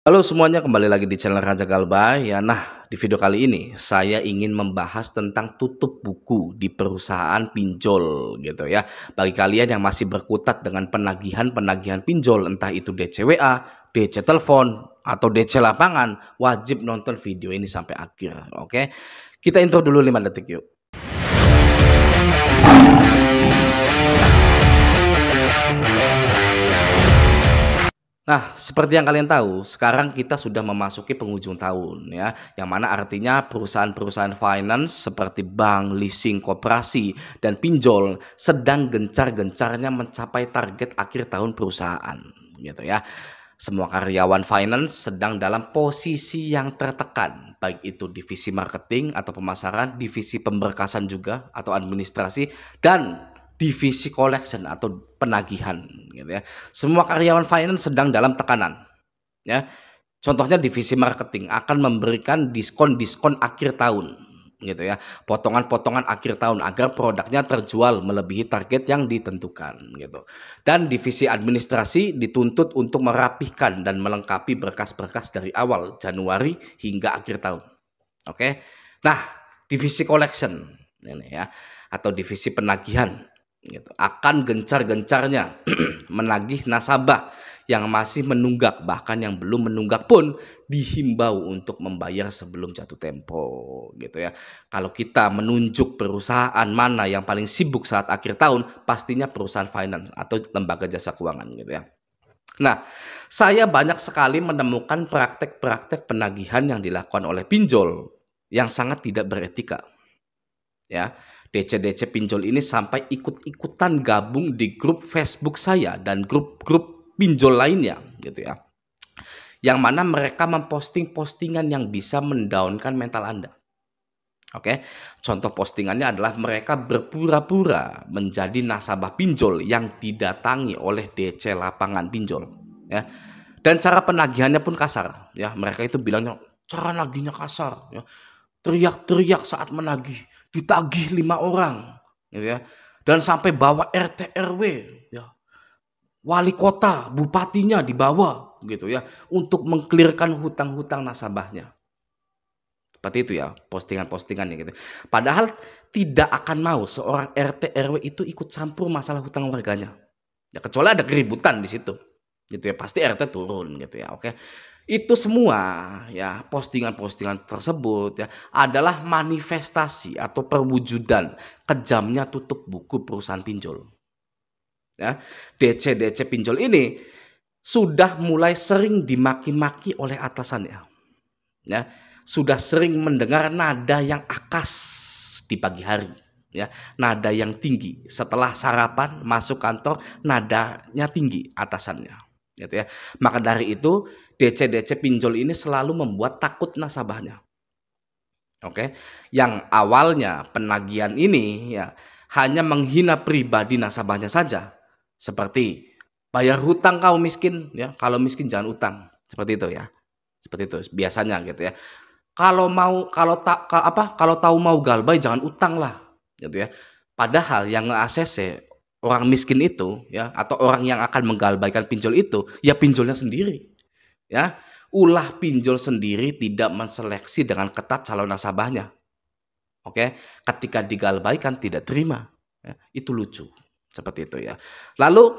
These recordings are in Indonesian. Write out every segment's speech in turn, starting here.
Halo semuanya, kembali lagi di channel Raja Galbay ya. Nah, di video kali ini saya ingin membahas tentang tutup buku di perusahaan pinjol gitu ya. Bagi kalian yang masih berkutat dengan penagihan-penagihan pinjol, entah itu DC WA, DC telepon, atau DC lapangan, wajib nonton video ini sampai akhir. Oke, kita intro dulu 5 detik yuk. Nah, seperti yang kalian tahu, sekarang kita sudah memasuki penghujung tahun ya, yang mana artinya perusahaan-perusahaan finance seperti bank, leasing, koperasi, dan pinjol sedang gencar-gencarnya mencapai target akhir tahun perusahaan gitu ya. Semua karyawan finance sedang dalam posisi yang tertekan, baik itu divisi marketing atau pemasaran, divisi pemberkasan juga atau administrasi, dan divisi collection atau penagihan gitu ya. Semua karyawan finance sedang dalam tekanan ya. Contohnya divisi marketing akan memberikan diskon-diskon akhir tahun gitu ya. Potongan-potongan akhir tahun agar produknya terjual melebihi target yang ditentukan gitu. Dan divisi administrasi dituntut untuk merapihkan dan melengkapi berkas-berkas dari awal Januari hingga akhir tahun. Oke. Nah, divisi collection ini ya atau divisi penagihan gitu, akan gencar-gencarnya menagih nasabah yang masih menunggak, bahkan yang belum menunggak pun dihimbau untuk membayar sebelum jatuh tempo gitu ya. Kalau kita menunjuk perusahaan mana yang paling sibuk saat akhir tahun, pastinya perusahaan finance atau lembaga jasa keuangan gitu ya. Nah, saya banyak sekali menemukan praktek-praktek penagihan yang dilakukan oleh pinjol yang sangat tidak beretika ya. DC-DC pinjol ini sampai ikut-ikutan gabung di grup Facebook saya dan grup-grup pinjol lainnya gitu ya. Yang mana mereka memposting postingan yang bisa mendownkan mental Anda. Oke, contoh postingannya adalah mereka berpura-pura menjadi nasabah pinjol yang didatangi oleh DC lapangan pinjol ya. Dan cara penagihannya pun kasar ya. Mereka itu bilangnya cara nagihnya kasar ya. Teriak-teriak saat menagih, ditagih 5 orang gitu ya. Dan sampai bawa RT RW ya, wali kota, bupatinya dibawa gitu ya untuk mengklirkan hutang-hutang nasabahnya. Seperti itu ya postingan-postingannya gitu. Padahal tidak akan mau seorang RT RW itu ikut campur masalah hutang warganya. Ya kecuali ada keributan di situ. Gitu ya, pasti RT turun gitu ya. Oke. Itu semua ya postingan-postingan tersebut ya adalah manifestasi atau perwujudan kejamnya tutup buku perusahaan pinjol. Ya, DC-DC pinjol ini sudah mulai sering dimaki-maki oleh atasannya. Ya, sudah sering mendengar nada yang akas di pagi hari. Ya, nada yang tinggi setelah sarapan masuk kantor, nadanya tinggi atasannya gitu ya. Maka dari itu DC-DC pinjol ini selalu membuat takut nasabahnya. Oke, yang awalnya penagihan ini ya hanya menghina pribadi nasabahnya saja, seperti bayar hutang kau miskin ya, kalau miskin jangan utang, seperti itu ya, seperti itu biasanya gitu ya. Kalau tahu mau galbay jangan utang lah, gitu ya. Padahal yang nge-ACC orang miskin itu ya atau orang yang akan menggalbaikan pinjol itu ya pinjolnya sendiri ya. Ulah pinjol sendiri tidak menseleksi dengan ketat calon nasabahnya. Oke, ketika digalbaikan tidak terima. Ya, itu lucu. Seperti itu ya. Lalu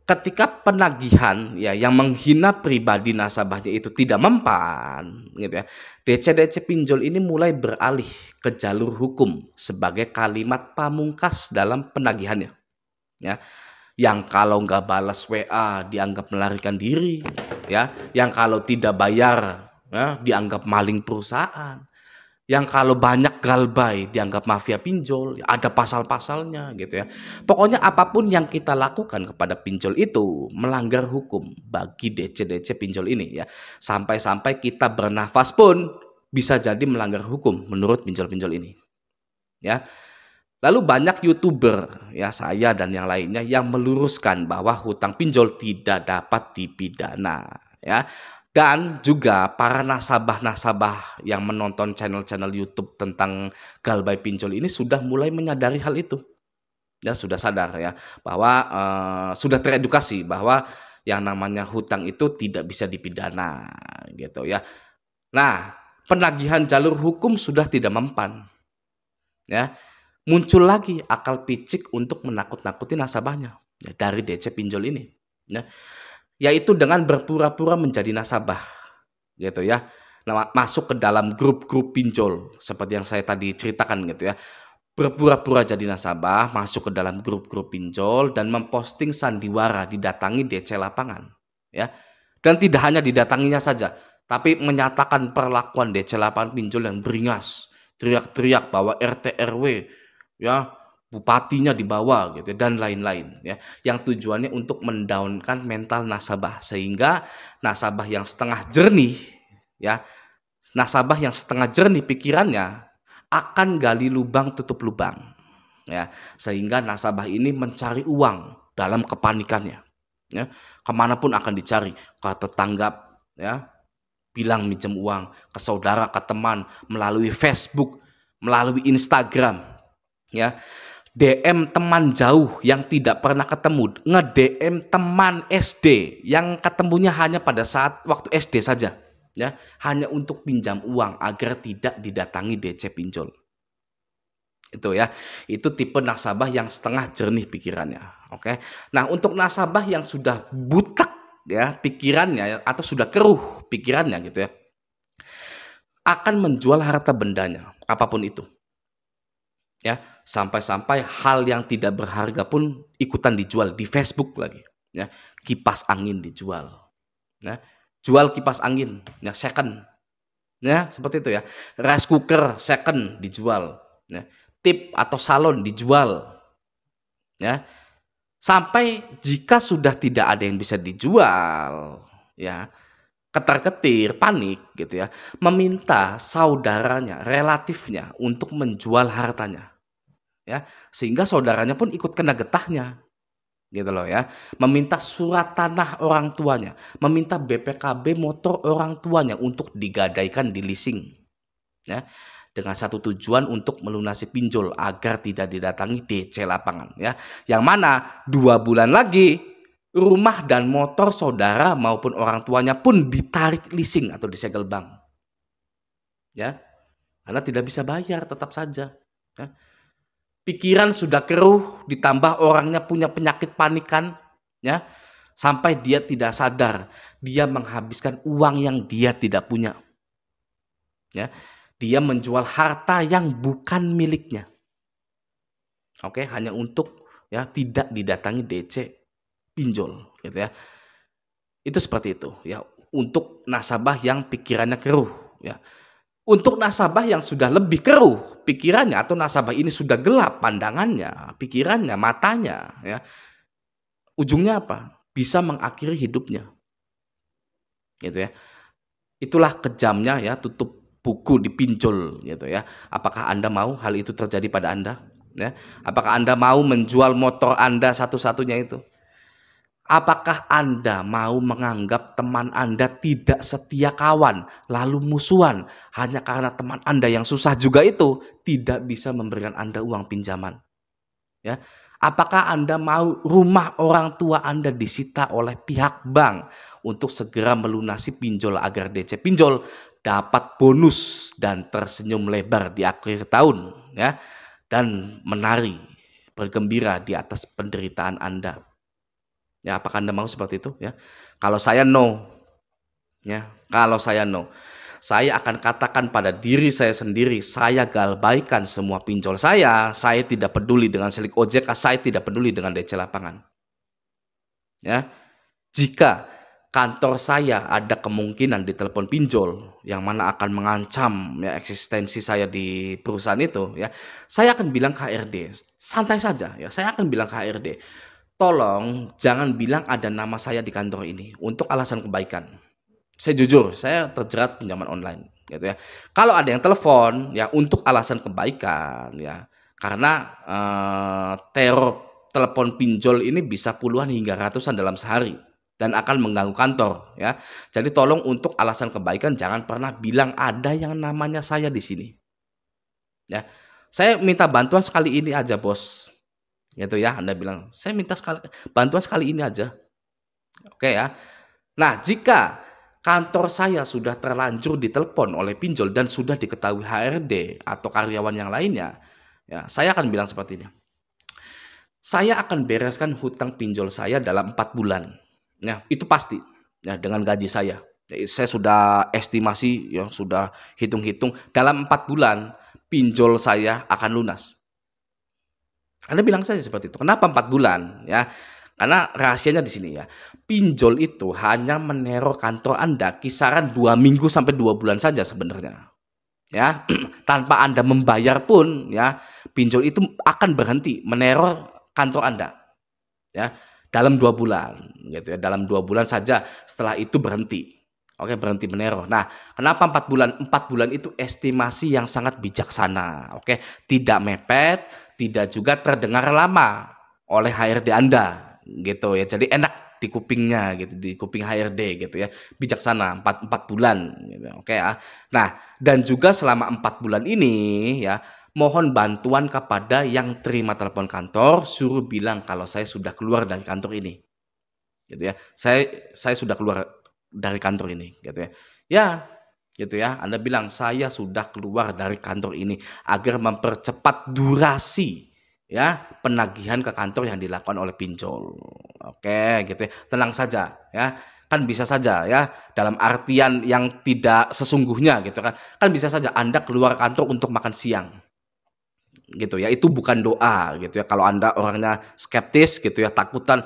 ketika penagihan ya yang menghina pribadi nasabahnya itu tidak mempan gitu ya. DC-DC pinjol ini mulai beralih ke jalur hukum sebagai kalimat pamungkas dalam penagihannya. Ya, yang kalau nggak balas WA dianggap melarikan diri, ya, yang kalau tidak bayar ya, dianggap maling perusahaan, yang kalau banyak galbay dianggap mafia pinjol, ada pasal-pasalnya gitu ya. Pokoknya apapun yang kita lakukan kepada pinjol itu melanggar hukum bagi DC-DC pinjol ini ya. Sampai-sampai kita bernafas pun bisa jadi melanggar hukum menurut pinjol-pinjol ini. Ya. Lalu banyak YouTuber ya saya dan yang lainnya yang meluruskan bahwa hutang pinjol tidak dapat dipidana ya. Dan juga para nasabah-nasabah yang menonton channel-channel YouTube tentang galbay pinjol ini sudah mulai menyadari hal itu. Ya sudah sadar ya bahwa sudah teredukasi bahwa yang namanya hutang itu tidak bisa dipidana gitu ya. Nah, penagihan jalur hukum sudah tidak mempan ya. Muncul lagi akal picik untuk menakut-nakuti nasabahnya ya, dari DC pinjol ini ya. Yaitu dengan berpura-pura menjadi nasabah gitu ya. Nah, masuk ke dalam grup-grup pinjol seperti yang saya tadi ceritakan gitu ya. Berpura-pura jadi nasabah, masuk ke dalam grup-grup pinjol dan memposting sandiwara didatangi DC lapangan ya. Dan tidak hanya didatanginya saja, tapi menyatakan perlakuan DC lapangan pinjol yang beringas, teriak-teriak bahwa RT RW ya, bupatinya dibawa gitu dan lain-lain ya. Yang tujuannya untuk mendaunkan mental nasabah sehingga nasabah yang setengah jernih ya, nasabah yang setengah jernih pikirannya akan gali lubang tutup lubang ya, sehingga nasabah ini mencari uang dalam kepanikannya ya, kemanapun akan dicari, ke tetangga ya, bilang minjem uang, ke saudara, ke teman, melalui Facebook, melalui Instagram ya, DM teman jauh yang tidak pernah ketemu, nge-DM teman SD yang ketemunya hanya pada saat waktu SD saja ya, hanya untuk pinjam uang agar tidak didatangi DC pinjol. Itu ya, itu tipe nasabah yang setengah jernih pikirannya, oke. Nah, untuk nasabah yang sudah butek ya pikirannya atau sudah keruh pikirannya gitu ya, akan menjual harta bendanya, apapun itu ya, sampai-sampai hal yang tidak berharga pun ikutan dijual di Facebook lagi ya. Kipas angin dijual ya, jual kipas angin ya second ya, seperti itu ya. Rice cooker second dijual ya. Tip atau salon dijual ya. Sampai jika sudah tidak ada yang bisa dijual ya, ketar-ketir, panik gitu ya, meminta saudaranya, relatifnya untuk menjual hartanya ya, sehingga saudaranya pun ikut kena getahnya gitu loh ya. Meminta surat tanah orang tuanya, meminta BPKB motor orang tuanya untuk digadaikan di leasing ya, dengan satu tujuan untuk melunasi pinjol agar tidak didatangi DC lapangan ya. Yang mana 2 bulan lagi rumah dan motor saudara maupun orang tuanya pun ditarik leasing atau disegel bank ya, karena tidak bisa bayar tetap saja ya. Pikiran sudah keruh, ditambah orangnya punya penyakit panikan, ya, sampai dia tidak sadar, dia menghabiskan uang yang dia tidak punya, ya. Dia menjual harta yang bukan miliknya, oke, hanya untuk ya tidak didatangi DC pinjol, gitu ya. Itu seperti itu, ya. Untuk nasabah yang pikirannya keruh, ya. Untuk nasabah yang sudah lebih keruh pikirannya atau nasabah ini sudah gelap pandangannya, pikirannya, matanya, ya. Ujungnya apa? Bisa mengakhiri hidupnya. Gitu ya. Itulah kejamnya ya tutup buku di pinjol gitu ya. Apakah Anda mau hal itu terjadi pada Anda? Ya. Apakah Anda mau menjual motor Anda satu-satunya itu? Apakah Anda mau menganggap teman Anda tidak setia kawan, lalu musuhan hanya karena teman Anda yang susah juga itu tidak bisa memberikan Anda uang pinjaman? Ya. Apakah Anda mau rumah orang tua Anda disita oleh pihak bank untuk segera melunasi pinjol agar DC pinjol dapat bonus dan tersenyum lebar di akhir tahun ya, dan menari bergembira di atas penderitaan Anda? Ya, apakah Anda mau seperti itu ya? Kalau saya no, ya. Kalau saya no, saya akan katakan pada diri saya sendiri, saya galbaikan semua pinjol saya tidak peduli dengan silik OJK, saya tidak peduli dengan DC lapangan. Ya. Jika kantor saya ada kemungkinan ditelepon pinjol yang mana akan mengancam ya eksistensi saya di perusahaan itu ya, saya akan bilang ke HRD, santai saja ya, saya akan bilang ke HRD, tolong jangan bilang ada nama saya di kantor ini untuk alasan kebaikan. Saya jujur, saya terjerat pinjaman online gitu ya. Kalau ada yang telepon ya untuk alasan kebaikan ya, karena teror telepon pinjol ini bisa puluhan hingga ratusan dalam sehari dan akan mengganggu kantor ya. Jadi tolong untuk alasan kebaikan jangan pernah bilang ada yang namanya saya di sini. Ya. Saya minta bantuan sekali ini aja, Bos. Gitu ya, Anda bilang, "Saya minta bantuan sekali ini aja." Oke ya. Nah, jika kantor saya sudah terlanjur ditelepon oleh pinjol dan sudah diketahui HRD atau karyawan yang lainnya, ya, saya akan bilang seperti ini. Saya akan bereskan hutang pinjol saya dalam 4 bulan. Ya, itu pasti. Ya, dengan gaji saya. Ya, saya sudah estimasi, ya, sudah hitung-hitung dalam 4 bulan pinjol saya akan lunas. Anda bilang saja seperti itu. Kenapa 4 bulan? Ya, karena rahasianya di sini ya. Pinjol itu hanya meneror kantor Anda kisaran 2 minggu sampai 2 bulan saja sebenarnya. Ya, tanpa Anda membayar pun ya, pinjol itu akan berhenti meneror kantor Anda. Ya, dalam 2 bulan gitu ya. Dalam 2 bulan saja setelah itu berhenti. Oke, berhenti meneror. Nah, kenapa 4 bulan? 4 bulan itu estimasi yang sangat bijaksana. Oke, tidak mepet, tidak juga terdengar lama oleh HRD Anda gitu ya. Jadi enak di kupingnya gitu, di kuping HRD gitu ya. Bijaksana 4 bulan gitu. Oke ya. Nah, dan juga selama 4 bulan ini ya, mohon bantuan kepada yang terima telepon kantor, suruh bilang kalau saya sudah keluar dari kantor ini. Gitu ya. Saya sudah keluar dari kantor ini gitu ya. Ya, gitu ya. Anda bilang saya sudah keluar dari kantor ini agar mempercepat durasi ya penagihan ke kantor yang dilakukan oleh pinjol. Oke, gitu ya. Tenang saja ya. Kan bisa saja ya dalam artian yang tidak sesungguhnya gitu kan. Kan bisa saja Anda keluar kantor untuk makan siang gitu ya. Itu bukan doa gitu ya. Kalau Anda orangnya skeptis gitu ya, takutan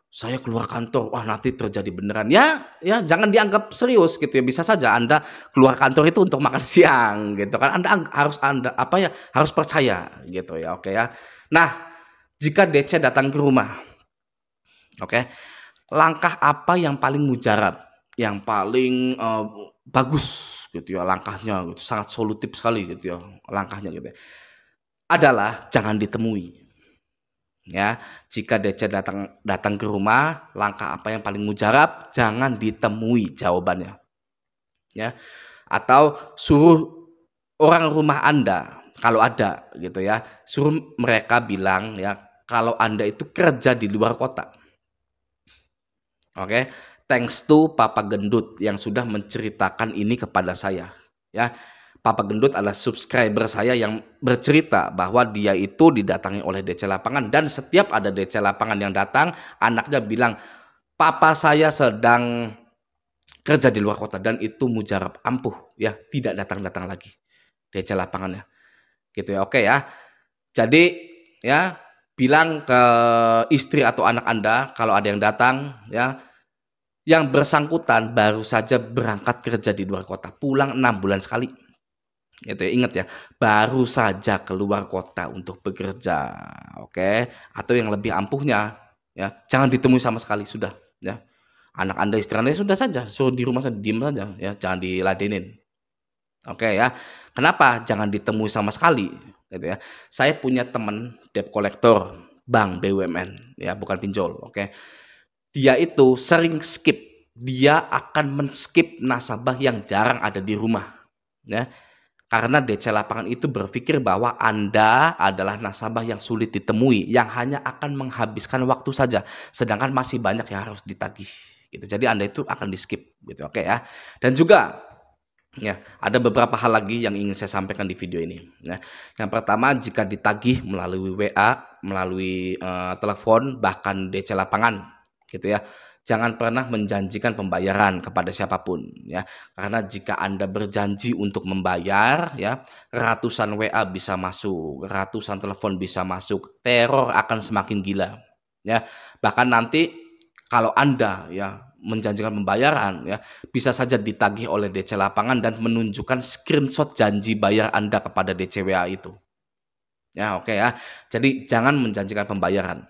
saya keluar kantor, wah nanti terjadi beneran. Ya jangan dianggap serius gitu ya. Bisa saja Anda keluar kantor itu untuk makan siang gitu kan. Anda apa ya, harus percaya gitu ya. Oke ya. Nah, jika DC datang ke rumah, oke. Langkah apa yang paling mujarab, yang paling bagus gitu ya langkahnya gitu, sangat solutif sekali gitu ya langkahnya gitu ya. Adalah jangan ditemui. Ya, jika DC datang datang ke rumah, langkah apa yang paling mujarab? Jangan ditemui jawabannya, ya. Atau suruh orang rumah Anda, kalau ada gitu ya, suruh mereka bilang ya, kalau Anda itu kerja di luar kota. Oke, thanks to Papa Gendut yang sudah menceritakan ini kepada saya, ya. Papa Gendut adalah subscriber saya yang bercerita bahwa dia itu didatangi oleh DC lapangan dan setiap ada DC lapangan yang datang, anaknya bilang, "Papa saya sedang kerja di luar kota," dan itu mujarab ampuh ya, tidak datang-datang lagi DC lapangannya. Gitu ya. Oke ya. Jadi ya, bilang ke istri atau anak Anda kalau ada yang datang ya, yang bersangkutan baru saja berangkat kerja di luar kota, pulang 6 bulan sekali. Gitu ya, ingat ya, baru saja keluar kota untuk bekerja, oke? Atau yang lebih ampuhnya, ya, jangan ditemui sama sekali, sudah, ya. Anak Anda, istri Anda, sudah saja, suruh di rumah saja, diem saja, ya, jangan diladenin. Oke ya. Kenapa jangan ditemui sama sekali, gitu ya. Saya punya teman debt collector bank BUMN, ya, bukan pinjol, oke. Dia itu sering skip, dia akan men-skip nasabah yang jarang ada di rumah, ya. Karena DC lapangan itu berpikir bahwa Anda adalah nasabah yang sulit ditemui, yang hanya akan menghabiskan waktu saja, sedangkan masih banyak yang harus ditagih, gitu. Jadi Anda itu akan di-skip, gitu, oke ya. Dan juga, ya, ada beberapa hal lagi yang ingin saya sampaikan di video ini, ya. Yang pertama, jika ditagih melalui WA, melalui telepon, bahkan DC lapangan, gitu ya. Jangan pernah menjanjikan pembayaran kepada siapapun ya. Karena jika Anda berjanji untuk membayar ya, ratusan WA bisa masuk, ratusan telepon bisa masuk, teror akan semakin gila ya. Bahkan nanti kalau Anda ya menjanjikan pembayaran ya, bisa saja ditagih oleh DC lapangan dan menunjukkan screenshot janji bayar Anda kepada DC WA itu. Ya, oke ya. Jadi jangan menjanjikan pembayaran.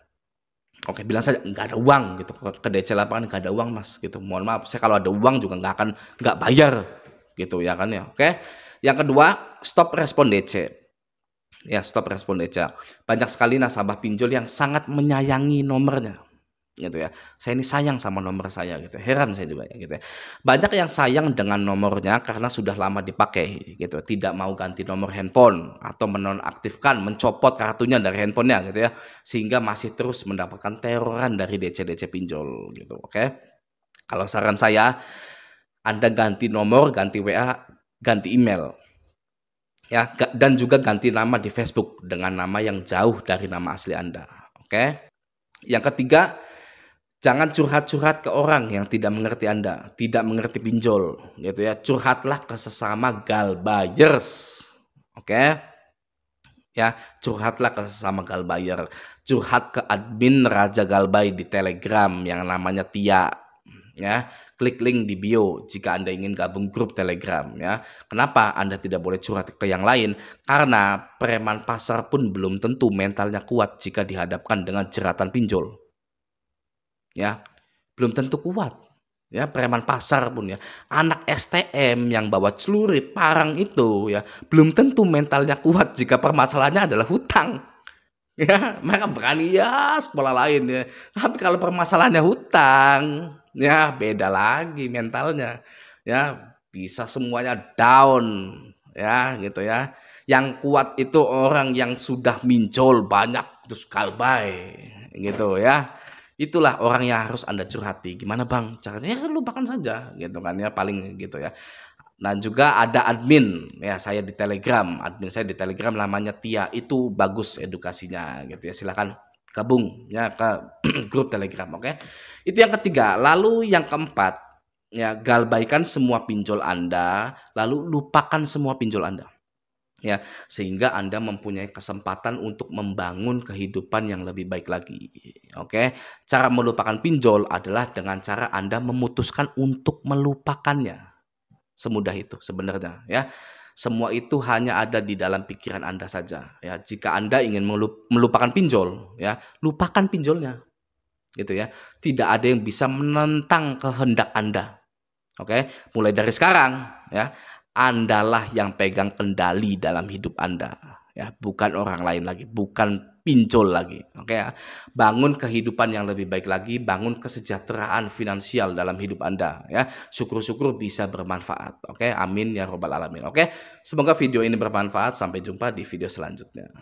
Oke, bilang saja, "Nggak ada uang," gitu, ke DC lapangan, "Nggak ada uang Mas," gitu, "Mohon maaf, saya kalau ada uang juga nggak bayar," gitu ya kan ya, oke. Yang kedua, stop respon DC. Ya, stop respon DC. Banyak sekali nasabah pinjol yang sangat menyayangi nomornya, gitu ya. Saya ini sayang sama nomor saya gitu, heran saya juga ya gitu ya. Banyak yang sayang dengan nomornya karena sudah lama dipakai gitu, tidak mau ganti nomor handphone atau menonaktifkan, mencopot kartunya dari handphonenya gitu ya, sehingga masih terus mendapatkan teroran dari DC-DC pinjol gitu, oke. Kalau saran saya, Anda ganti nomor, ganti WA, ganti email ya, dan juga ganti nama di Facebook dengan nama yang jauh dari nama asli Anda, oke. Yang ketiga, jangan curhat-curhat ke orang yang tidak mengerti Anda, tidak mengerti pinjol, gitu ya. Curhatlah ke sesama galbayers, oke? Ya, curhatlah ke sesama galbayer. Curhat ke admin Raja Galbay di Telegram yang namanya Tia, ya. Klik link di bio jika Anda ingin gabung grup Telegram, ya. Kenapa Anda tidak boleh curhat ke yang lain? Karena preman pasar pun belum tentu mentalnya kuat jika dihadapkan dengan jeratan pinjol. Ya, belum tentu kuat, ya, preman pasar pun ya. Anak STM yang bawa celurit, parang itu ya, belum tentu mentalnya kuat jika permasalahannya adalah hutang. Ya, mereka berani ya sekolah lain ya. Tapi kalau permasalahannya hutang, ya beda lagi mentalnya. Ya, bisa semuanya down, ya gitu ya. Yang kuat itu orang yang sudah minjol banyak terus galbay, gitu ya. Itulah orang yang harus Anda curhati. "Gimana Bang caranya?" "Ya lupakan saja," gitu kan ya, paling gitu ya. Dan juga ada admin, ya saya di Telegram, admin saya di Telegram namanya Tia, itu bagus edukasinya gitu ya, silakan gabung ya ke grup Telegram, oke. Itu yang ketiga, lalu yang keempat, ya galbaikan semua pinjol Anda, lalu lupakan semua pinjol Anda. Ya, sehingga Anda mempunyai kesempatan untuk membangun kehidupan yang lebih baik lagi, oke. Cara melupakan pinjol adalah dengan cara Anda memutuskan untuk melupakannya. Semudah itu sebenarnya ya. Semua itu hanya ada di dalam pikiran Anda saja ya. Jika Anda ingin melupakan pinjol ya, lupakan pinjolnya gitu ya. Tidak ada yang bisa menentang kehendak Anda. Oke, mulai dari sekarang ya, Andalah yang pegang kendali dalam hidup Anda ya, bukan orang lain lagi, bukan pinjol lagi. Oke ya. Bangun kehidupan yang lebih baik lagi, bangun kesejahteraan finansial dalam hidup Anda ya. Syukur-syukur bisa bermanfaat. Oke, amin ya robbal alamin. Oke, semoga video ini bermanfaat. Sampai jumpa di video selanjutnya.